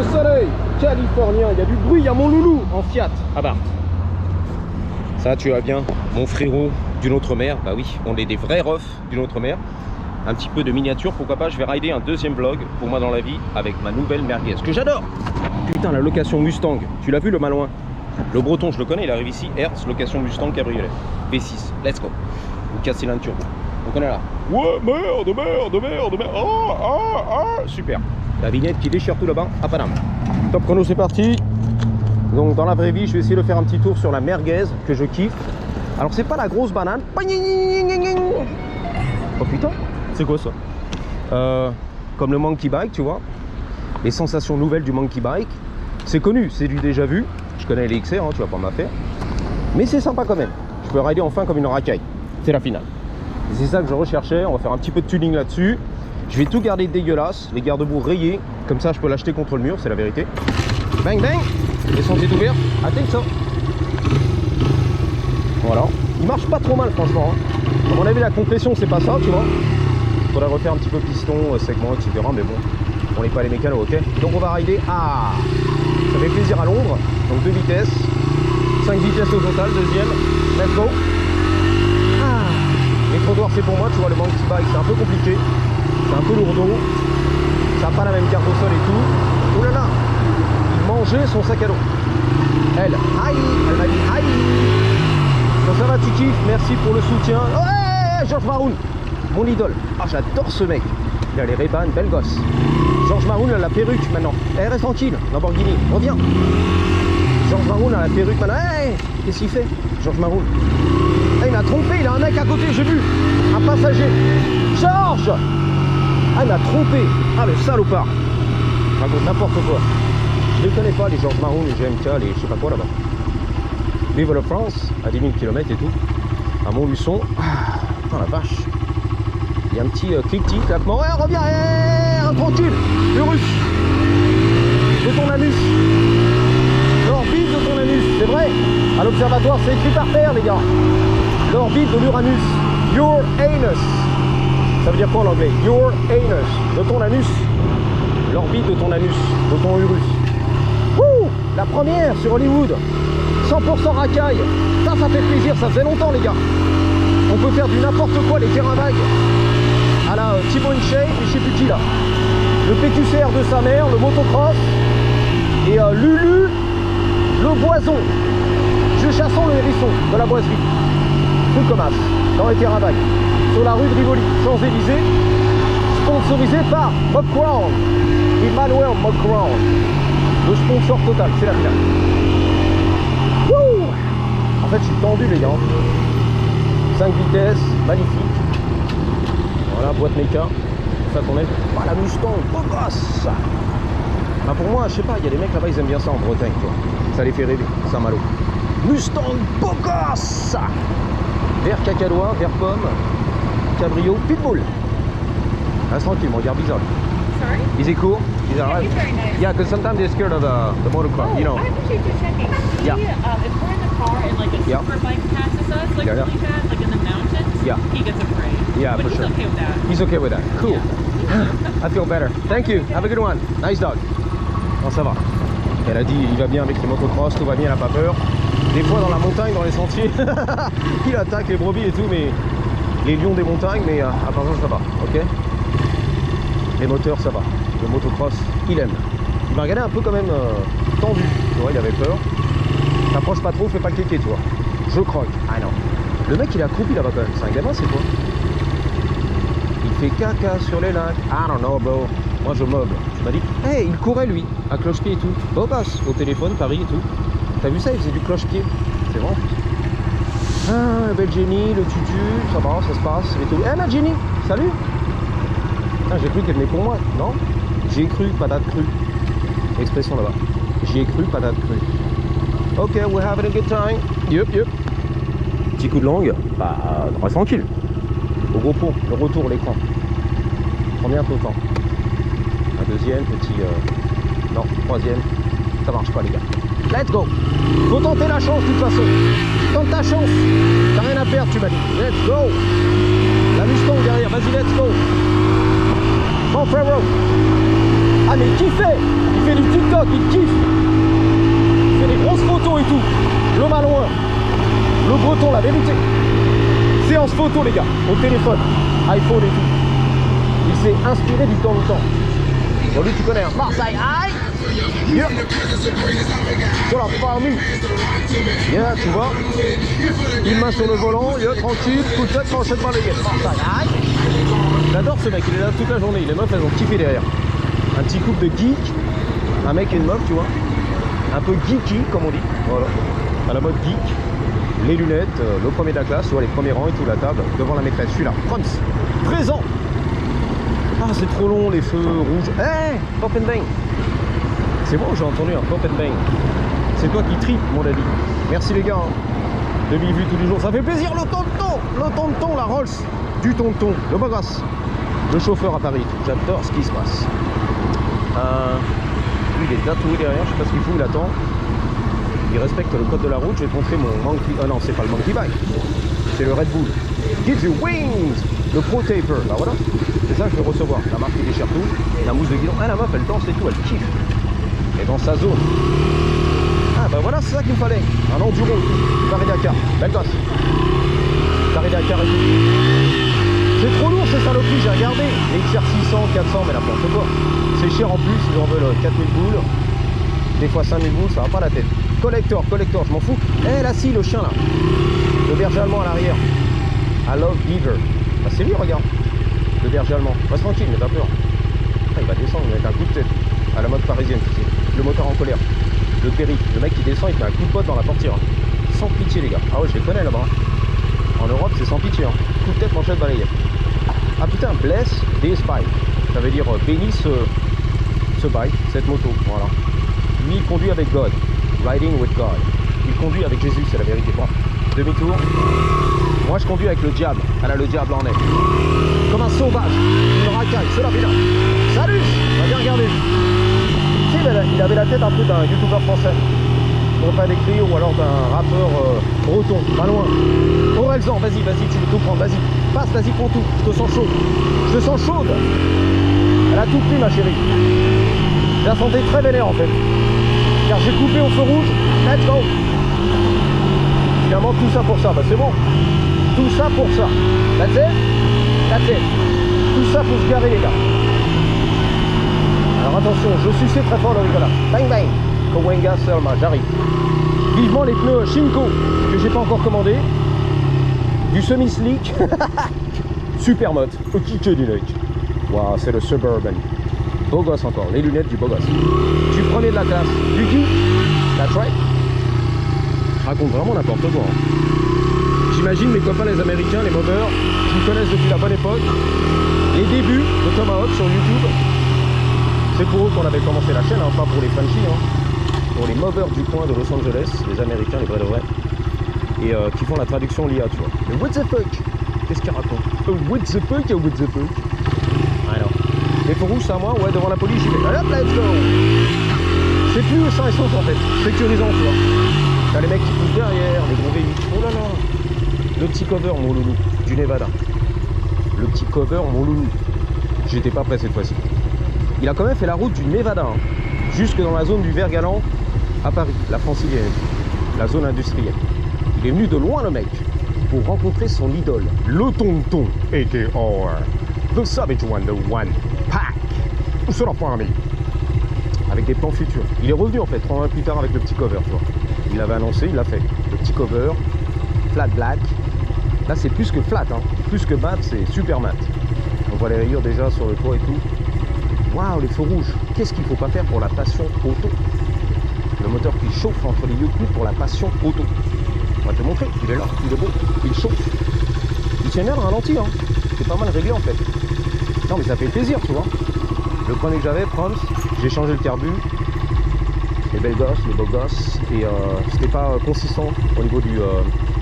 le soleil californien. Il y a du bruit, il y a mon loulou en Fiat. Ah bah, ça tu vas bien, mon frérot d'une autre mer. Bah oui, on est des vrais refs d'une autre mer. Un petit peu de miniature, pourquoi pas. Je vais rider un deuxième vlog pour moi dans la vie avec ma nouvelle merguez que j'adore. Putain, la location Mustang, tu l'as vu le malouin? Le breton, je le connais, il arrive ici. Hertz, location Mustang cabriolet V6, let's go. Vous cassez l'un turbo. Donc on est là. Ouais, merde. Super. La vignette qui déchire tout là-bas à Paname. Top chrono, c'est parti. Donc dans la vraie vie, je vais essayer de faire un petit tour sur la merguez que je kiffe. Alors c'est pas la grosse banane. Oh putain, c'est quoi ça? Comme le monkey bike, tu vois. Les sensations nouvelles du monkey bike. C'est connu, c'est du déjà vu. Je connais les XR, hein, tu vas pas m'affaire. Mais c'est sympa quand même. Je peux rider enfin comme une racaille. C'est la finale. C'est ça que je recherchais. On va faire un petit peu de tuning là-dessus. Je vais tout garder dégueulasse. Les garde-boue rayés. Comme ça, je peux l'acheter contre le mur, c'est la vérité. Bang bang. Les sentiers ouverts. Attends ça. Voilà. Il marche pas trop mal franchement. À mon avis, la compression, c'est pas ça, tu vois. Faudrait refaire un petit peu piston, segment, etc. Mais bon, on n'est pas les mécanos, ok. Donc on va rider. Ah, ça fait plaisir à Londres. Donc 2 vitesses. 5 vitesses au total, deuxième. Let's go. Ah. Les trottoirs, c'est pour moi, tu vois, le monkey bike, c'est un peu compliqué. C'est un peu lourdeau. Ça n'a pas la même carte au sol et tout. Oh là là. Il mangeait son sac à dos. Elle m'a dit aïe. Bon, ça va, tu kiffes, merci pour le soutien. Ouais, Georges Maroun, mon idole. Ah, j'adore ce mec. Il a les Ray-Ban, belle gosse. Georges Maroun a la perruque maintenant. Eh, reste tranquille, Lamborghini, reviens. Georges Maroun a la perruque maintenant. Hey, qu'est-ce qu'il fait, Georges Maroun? Eh, il m'a trompé, il a un mec à côté, j'ai vu. Un passager. Georges. Ah, il m'a trompé. Ah, le salopard. Il raconte n'importe quoi. Je les connais pas, les Georges Maroun, les GMK, les je sais pas quoi là-bas. Vive la France, à 10 000 km et tout, à Montluçon. Ah, putain la vache. Il y a un petit clic-tic, claquement. Ouais, reviens, tranquille, le russe. De ton anus. L'orbite de ton anus, c'est vrai. À l'observatoire, c'est écrit par terre, les gars. L'orbite de l'Uranus. Your anus. Ça veut dire quoi en anglais? Your anus. De ton anus. L'orbite de ton anus. De ton urus. Wouh, la première sur Hollywood. 100% racaille, ça fait plaisir, ça faisait longtemps les gars. On peut faire du n'importe quoi, les terrains vagues à la Thibaut InShape et je sais plus qui là. Le PQCR de sa mère, le motocross et Lulu, le boison. Je chassons le hérisson de la boiserie. Tout comme as, dans les terrains vagues. Sur la rue de Rivoli, Champs-Élysées, sponsorisé par Bob Crown, Emmanuel Bob Crown. Le sponsor total, c'est la finale. En fait, je suis tendu, les gars. 5 vitesses, magnifique. Voilà, boîte méca. C'est ça qu'on aime. Ah, la Mustang, beau gosse. Bah, pour moi, je sais pas, il y a des mecs là-bas, ils aiment bien ça en Bretagne, quoi. Ça les fait rêver, Saint-Malo. Mustang, beau gosse. Vert cacadois, vert pomme, cabrio, pitbull. Reste tranquille, mon regarde bizarre. Sorry? Is it cool? Is that right? He's very nice. Yeah, because sometimes they're scared of the motocross, you know. I appreciate you checking. Yeah. He, if we're in the car and like a Yeah. super bike passes us, like Yeah. really fast, like in the mountains, Yeah. he gets afraid. Yeah, but for he's sure. okay with that. He's okay with that. Cool. I feel better. Thank you. Have a good one. Nice dog. Non, ça va. Elle a dit, il va bien avec les motocross, tout va bien, elle a pas peur. Des fois dans la montagne, dans les sentiers, il attaque les brebis et tout, mais les lions des montagnes, mais à part ça, ça va. Ok. Les moteurs, ça va. Le motocross, il aime. Il m'a regardé un peu quand même tendu. Tu vois, il avait peur. T'approches pas trop, fais pas le kéké, tu vois. Je croque. Ah non. Le mec, il est accroupi là-bas quand même. C'est un gamin, c'est quoi? Il fait caca sur les lacs. I don't know, bro. Moi, je meuble. Tu m'as dit, hey, il courait lui, à cloche-pied et tout. Beau gosse, au téléphone, Paris et tout. T'as vu ça? Il faisait du cloche-pied. C'est vrai. Ah, la belle Jenny, le tutu, ça va, ça se passe et tout. Eh, ma Jenny, salut. Ah, j'ai cru qu'elle venait pour moi. Non? J'ai cru, patate crue. Expression là-bas. J'y ai cru, patate crue. Ok, we're having a good time. Yup. Petit coup de langue, bah, reste tranquille. Au gros pont, le retour, l'écran. Combien de temps? Un deuxième, petit... Non, troisième. Ça marche pas, les gars. Let's go. Faut tenter la chance, de toute façon. Tente ta chance. T'as rien à perdre, tu m'as dit. Let's go. La Mustang derrière, vas-y, let's go. Bon, frérot. Ah, mais qui fait? Il fait du TikTok. TikTok, il kiffe. Il fait des grosses photos et tout. Le malouin, le breton, la vérité. Séance photo les gars, au téléphone, iPhone et tout. Il s'est inspiré du temps. Bon lui tu connais, hein. Marseille, aïe. Yeah. Sur la famille. Yeah, tu vois. Une main sur le volant, yeah, tranquille, coup de tête, tranchette par les gars. Marseille, aïe. J'adore ce mec, il est là toute la journée. Les meufs elles ont kiffé derrière. Un petit couple de geek, un mec et une meuf, tu vois. Un peu geeky comme on dit. Voilà. À la mode geek. Les lunettes, le premier de la classe, tu vois, les premiers rangs et tout, la table, devant la maîtresse, celui-là, Franz, présent. Ah, c'est trop long, les feux rouges. Hé, pop and bang. C'est bon, j'ai entendu un pop and bang. C'est toi qui tripes, mon ami. Merci les gars, hein. De vive vue tous les jours, ça fait plaisir, le tonton, la Rolls, du tonton, le beau gosse, le chauffeur à Paris, j'adore ce qui se passe. Lui, il est tatoué derrière, je sais pas ce qu'il fout, il attend. Il respecte le code de la route, je vais te montrer mon monkey... Ah non, c'est pas le monkey bike, c'est le Red Bull. Gives you wings, le Pro Taper, bah voilà. C'est ça que je vais recevoir, la marque qui déchire tout, la mousse de guidon. Ah la meuf, elle danse et tout, elle kiffe. Elle est dans sa zone. Ah bah voilà, c'est ça qu'il me fallait. Un enduro, Paris-Dakar, belle gosse. Paris-Dakar et tout. C'est trop lourd ces saloperies, j'ai regardé. Les XR 600, 400, mais n'importe quoi. C'est cher en plus, ils en veulent 4000 boules. Des fois 5000 boules, ça va pas la tête. Collector, je m'en fous. Eh là si, le chien là. Le berger allemand à l'arrière. I love beaver. Bah c'est lui, regarde. Le berger allemand. Reste tranquille, mais t'as peur. Ah, il va descendre, il va mettre un coup de tête. À la mode parisienne, tu sais. Le moteur en colère. Le périph'. Le mec qui descend, il te met un coup de pote dans la portière. Sans pitié les gars. Ah ouais, je les connais là-bas. En Europe, c'est sans pitié. Hein. Coup de tête, manchette, balayette. Ah putain, bless this bike. Ça veut dire bénis ce bike, cette moto. Voilà. Lui, il conduit avec God. Riding with God. Il conduit avec Jésus, c'est la vérité. Bon, demi-tour. Moi, je conduis avec le diable. Elle a le diable en elle. Comme un sauvage. Une racaille. C'est la villa. Salut. On va bien regarder. Tu sais, il avait la tête un peu d'un youtubeur français. Non pas d'écrire ou alors d'un rappeur breton. Pas loin. Orelsan, vas-y, tu veux tout prendre. Vas-y. Passe, vas-y, prends tout. Je te sens chaud. Je te sens chaude. Elle a tout pris, ma chérie. Je la sentais très vénère en fait. Car j'ai coupé au feu rouge. Let's go. Finalement tout ça pour ça, bah c'est bon. Tout ça pour ça. That's it. That's it. Tout ça pour se garer les gars. Alors attention, je suçais très fort le Ricola. Bang bang. Kowenga Selma, j'arrive. Vivement les pneus Shinko que j'ai pas encore commandé. Du semi-slick. Super mode. Ok, direct. Waouh, c'est le Suburban. Beau gosse encore, les lunettes du beau gosse. Du premier de la classe, du geek, that's right. Je raconte vraiment n'importe quoi. Hein. J'imagine mes copains les Américains, les moveurs, qui me connaissent depuis la bonne époque. Les débuts de Tomahawk sur YouTube. C'est pour eux qu'on avait commencé la chaîne, hein, pas pour les Frenchies. Hein. Pour les moveurs du coin de Los Angeles, les Américains, les vrais de vrais. Et qui font la traduction l'IA, tu vois. Le what the fuck. Qu'est-ce qu'il raconte? What the fuck, what the fuck. Alors. Les feux rouges, c'est à moi, ouais, devant la police, j'y vais. Hop, let's go. C'est plus sain et sauf en fait, sécurisant, tu vois. T'as les mecs qui poussent derrière, les gros V8. Oh là là. Le petit cover, mon loulou, du Nevada. Le petit cover, mon loulou. J'étais pas prêt cette fois-ci. Il a quand même fait la route du Nevada, hein, jusque dans la zone du Vert-Galant à Paris, la francilienne, la zone industrielle. Il est venu de loin, le mec, pour rencontrer son idole, le tonton, a.k.a. The Savage One, the One Pack. Sur la famille. Avec des plans futurs. Il est revenu en fait 3 mois plus tard avec le petit cover, tu vois. Il l'avait annoncé, il l'a fait. Le petit cover, flat black. Là c'est plus que flat, hein. Plus que mat, c'est super mat. On voit les rayures déjà sur le toit et tout. Waouh, les feux rouges. Qu'est-ce qu'il faut pas faire pour la passion auto? Le moteur qui chauffe entre les yeux pour la passion auto. On va te montrer, il est là, il est beau, il chauffe. Il tient bien le ralenti, hein. C'est pas mal réglé en fait. Non mais ça fait plaisir, tu vois. Le premier que j'avais, Proms, j'ai changé le carbu. Les belles gosses, les beaux gosses. Et c'était pas consistant au niveau du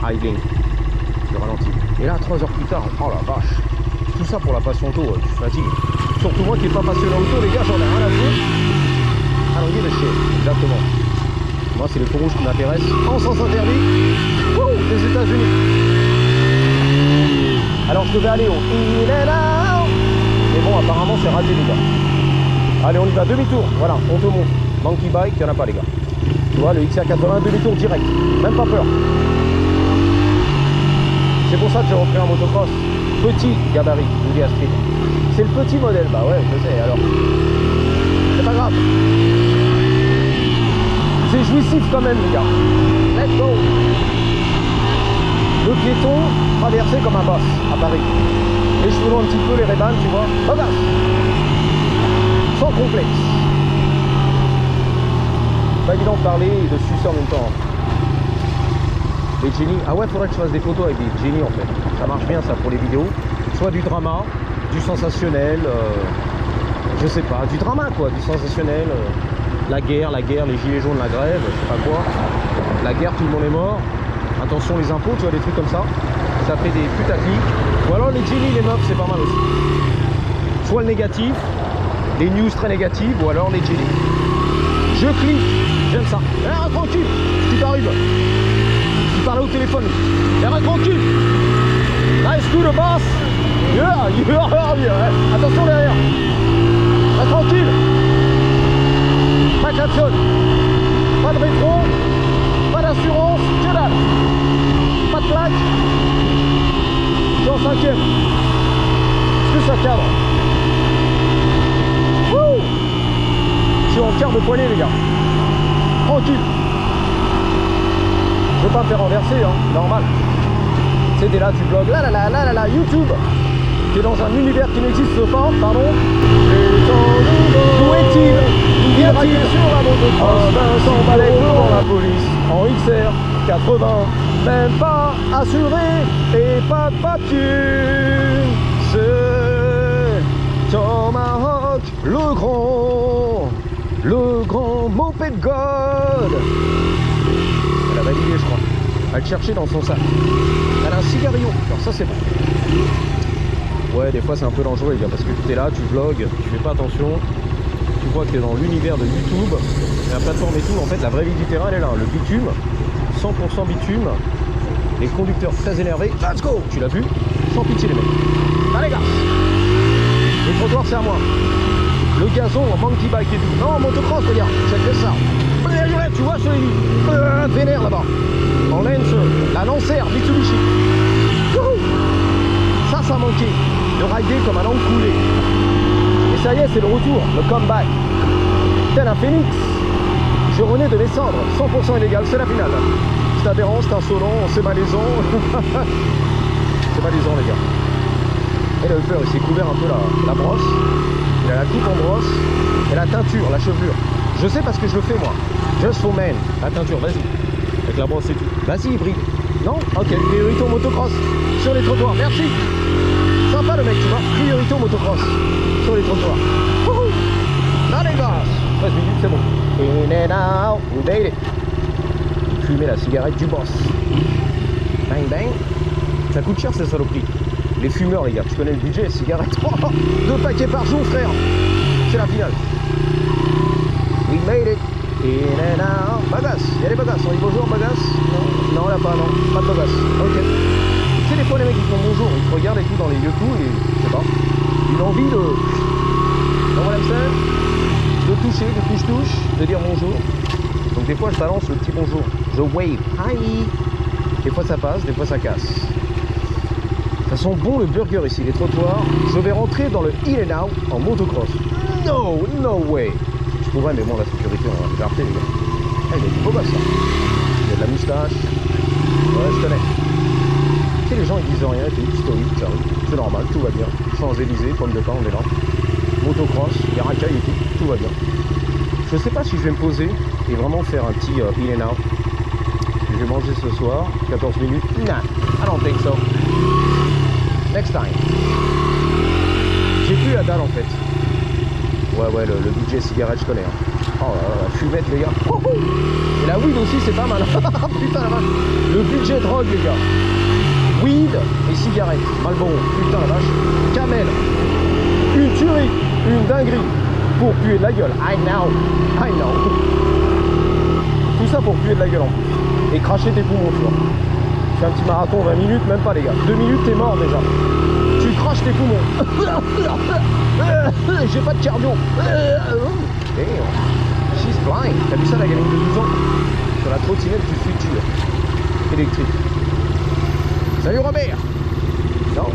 idling, le ralenti. Et là, 3 heures plus tard, oh la vache. Tout ça pour la passion auto, tu fatigues. Surtout moi qui n'ai pas passionné auto, les gars, j'en ai rien à foutre. I don't give a shit, exactement. Moi, c'est les feux rouges qui m'intéressent. En sens interdit. Wouh, les États-Unis. Alors, je devais aller au In and Out. Mais bon, apparemment, c'est raté, les gars. Allez, on y va, demi-tour. Voilà, on te montre. Monkey Bike, il n'y en a pas les gars. Tu vois, le XR80 demi-tour direct, même pas peur. C'est pour ça que j'ai repris un motocross. Petit gabarit, nous dit Astrid. C'est le petit modèle, bah ouais, je sais, alors. C'est pas grave. C'est jouissif quand même les gars. Let's go. Le piéton traversé comme un boss à Paris. Les cheveux longs un petit peu, les Ray-Ban, tu vois. Regarde. Sans complexe. Pas évident de parler et de sucer en même temps. Les Jenny. Ah ouais, faudrait que je fasse des photos avec des Jenny en fait. Ça marche bien ça pour les vidéos. Soit du drama, du sensationnel, je sais pas, du drama quoi, du sensationnel. La guerre, les gilets jaunes, la grève, je sais pas quoi. La guerre, tout le monde est mort. Attention les impôts, tu vois, des trucs comme ça. Ça fait des putaclics. Ou alors les Jenny, les meufs, c'est pas mal aussi. Soit le négatif, les news très négatives, ou alors les Jenny. Je clique, j'aime ça. Eh, tranquille, tu t'arrives. Tu parlais au téléphone. Eh, tranquille. Nice to the boss. Yeah. Attention derrière. Reste tranquille. Pas de klaxon. Pas de rétro. Pas d'assurance. Que dalle. Pas de plaque. Je suis en 5ème. Est-ce que ça cadre? Wouh. Je suis en quart de poignée les gars. Tranquille. Je veux pas me faire renverser, hein. Normal. Tu sais, t'es là, tu blogues, là, YouTube. T'es dans un univers qui n'existe pas, pardon. Où est-il? Où vient-il sur la motocross? Vincent Balek devant la police, en XR 80, même pas assuré et pas de papier. C'est Tomahawk, le grand moped god. Elle a validé, je crois. Elle le cherchait dans son sac. Elle a un cigarillo. Alors ça c'est bon. Ouais, des fois c'est un peu dangereux les gars, parce que tu es là, tu vlogs, tu fais pas attention. Tu crois que tu es dans l'univers de YouTube, et la plateforme et tout. En fait, la vraie vie du terrain, elle est là. Le bitume, 100% bitume. Les conducteurs très énervés. Let's go. Tu l'as vu? Sans pitié les mecs. Allez gars. Le trottoir c'est à moi. Le gazon en monkey bike et tout. Non, motocross, regarde, check ça. Tu vois celui vénère là-bas. En Lancer, la Lancer Mitsubishi. Ça manquait. De rider comme un langue coulé. Et ça y est, c'est le retour, le comeback. Tel un phénix. Je renais de mes cendres, 100% illégal, c'est la finale. C'est aberrant, c'est insolent, c'est malaisant. C'est malaisant les gars. Et le Hulper, il s'est couvert un peu la brosse. Il a la coupe en brosse et la teinture, la chevelure. Je sais parce que je le fais moi. Just for men. La teinture, vas-y. Avec la brosse et tout. Vas-y, hybride. Non? Ok. Priorité au motocross. Sur les trottoirs. Merci. Sympa le mec, tu vois. Priorité au motocross. Sur les trottoirs. Wouhou. Allez, gars. 13 minutes, c'est bon. In and out. We made it. Fumer la cigarette du boss. Bang, bang. Ça coûte cher, ces saloperies. Les fumeurs, les gars. Tu connais le budget, cigarette. 2 paquets par jour, frère. C'est la finale. We made it. In and out. Bagasse. Il y a les bagasses. On dit bonjour, bagasse. Non, là pas, non. Pas de bagasse. Ok. Tu sais, des fois, les mecs, ils font bonjour. Ils te regardent et tout dans les yeux, tout. Et je sais pas. Une envie de. Non, voilà, de toucher, de touche-touche, de dire bonjour. Donc, des fois, je balance le petit bonjour. Je wave. Hi. Des fois, ça passe. Des fois, ça casse. Ça sent bon le burger ici, les trottoirs. Je vais rentrer dans le in and out en motocross. No way. Je pourrais, mais bon, la sécurité, on va regarder les gars. Il y a du beau gosse, ça. Il y a de la moustache. Ouais, je connais. Tu sais, les gens, ils disent rien, c'est historique, ça arrive. C'est normal, tout va bien. Champs-Élysées, pommes de pain, on est là. Motocross, il y a racaille et tout va bien. Je sais pas si je vais me poser et vraiment faire un petit in and out. Je vais manger ce soir, 14 minutes. Nah, I don't think so. Next time. J'ai plus la dalle en fait. Ouais, le budget cigarette, je connais. Hein. Oh la fumette, les gars. Oh, oh. Et la weed aussi, c'est pas mal. Putain la vache. Le budget drogue, les gars. Weed et cigarette. Marlboro. Putain la vache. Camel. Une tuerie. Une dinguerie. Pour puer de la gueule. I know. Tout ça pour puer de la gueule en plus. Et cracher tes poumons, tu vois. Je fais un petit marathon 20 minutes, même pas les gars. 2 minutes, t'es mort déjà. Tu craches tes poumons. J'ai pas de cardio. Damn. flying. T'as vu ça, la gamine de 12 ans? Sur la trottinette du futur. Électrique. Salut Robert. Non.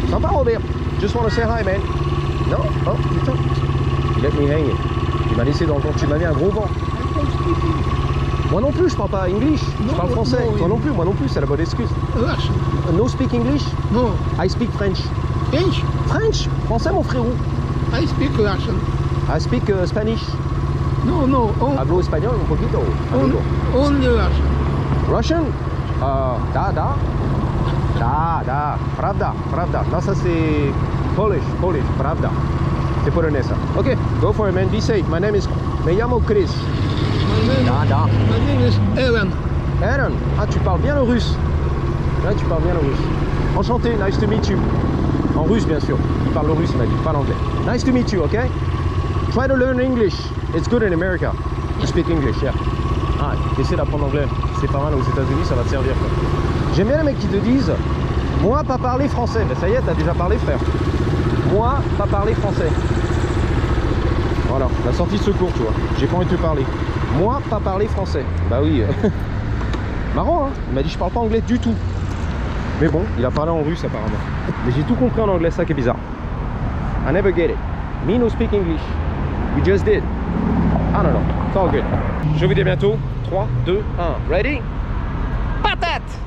Sympa Robert. Just wanna say hi man. Non. Oh putain. Let me hang it. Il m'a laissé dans le vent. Tu m'as mis un gros vent. Moi non plus, je parle pas English. Je parle français. Toi non plus, moi non plus, c'est la bonne excuse. Russian. No speak English? No. I speak French. French? French? Français mon frérot. I speak Russian. I speak Spanish. No, no. Hablo español un poquito. Amigo. Only Russian. Russian? Da. Pravda. Non, ça c'est Polish. Pravda. C'est polonais ça. Ok, go for it man. Be safe. My name is... Me llamo Chris. Da. My name is Aaron. Aaron. Ah, tu parles bien le russe. Ouais, tu parles bien le russe. Enchanté, nice to meet you. En russe, bien sûr. Il parle le russe, il m'a dit, pas l'anglais. Nice to meet you, ok? Try to learn English. It's good in America. You speak English, yeah. Ah, essaie d'apprendre l'anglais. C'est pas mal aux États-Unis, ça va te servir. Quoi. J'aime bien les mecs qui te disent, moi, pas parler français. Ben ça y est, t'as déjà parlé, frère. Moi, pas parler français. Voilà, la sortie de secours, tu vois. J'ai pas envie de te parler. Moi, pas parler français. Bah oui. Marrant, hein. Il m'a dit, je parle pas anglais du tout. Mais bon, il a parlé en russe apparemment. Mais j'ai tout compris en anglais, ça qui est bizarre. I never get it. Me no speak English. We just did. I don't know. It's all good. Je vous dis à bientôt. 3, 2, 1. Ready? Patate!